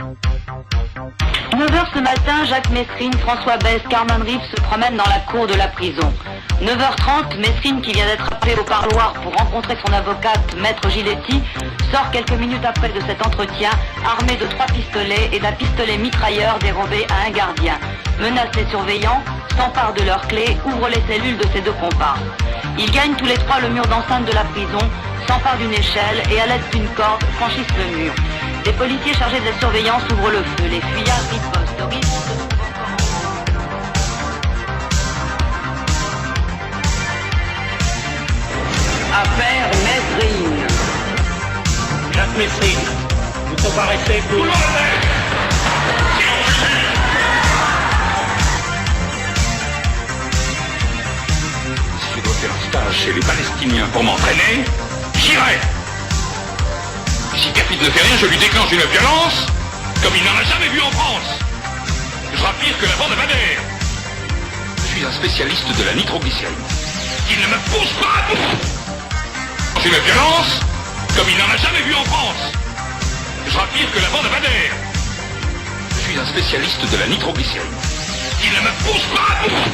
9h ce matin, Jacques Messrine, François Besse, Carmen Rive se promènent dans la cour de la prison. 9h30, Messrine, qui vient d'être appelé au parloir pour rencontrer son avocate, Maître Giletti, sort quelques minutes après de cet entretien, armé de 3 pistolets et d'un pistolet mitrailleur dérobé à un gardien. Menace les surveillants, s'empare de leurs clés, ouvre les cellules de ses 2 comparses. Ils gagnent tous les 3 le mur d'enceinte de la prison, s'emparent d'une échelle et à l'aide d'une corde franchissent le mur. Des policiers chargés de la surveillance ouvrent le feu. Les fuyards ripostent. Affaire Messrine. Jacques Messrine, vous comparaissez pour... Si je dois faire un stage chez les Palestiniens pour m'entraîner, j'irai. Si Capit ne fait rien, je lui déclenche une violence comme il n'en a jamais vu en France. Je sera pire que la bande de Madère. Je suis un spécialiste de la nitroglycérine. Il ne me pousse pas à bout. Une violence comme il n'en a jamais vu en France. Je sera pire que la bande de Madère. Je suis un spécialiste de la nitroglycérine. Il ne me pousse pas à bout.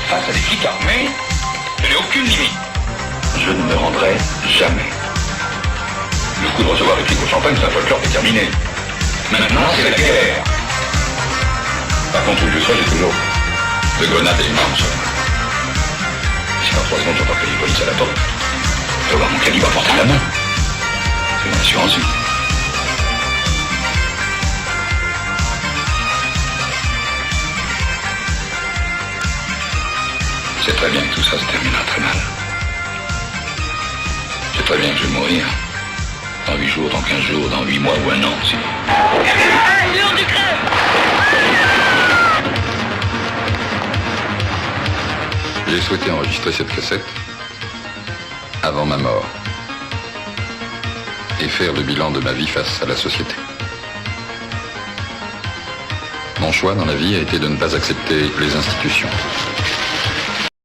Face à des flics armés, je n'ai aucune limite. Je ne me rendrai jamais. Le coup de recevoir des flics au champagne, c'est un folklore déterminé. Maintenant, c'est la guerre. Par contre, où je serai, j'ai toujours de grenades et une arme sur moi. Si dans 3 secondes, j'entends que les polices à la porte, je vais avoir mon calibre à portée de la main. C'est mon assurance vie. Je sais très bien que tout ça se terminera très mal. Je sais très bien que je vais mourir. Dans 8 jours, dans 15 jours, dans 8 mois ou 1 an. Si... J'ai souhaité enregistrer cette cassette avant ma mort et faire le bilan de ma vie face à la société. Mon choix dans la vie a été de ne pas accepter les institutions.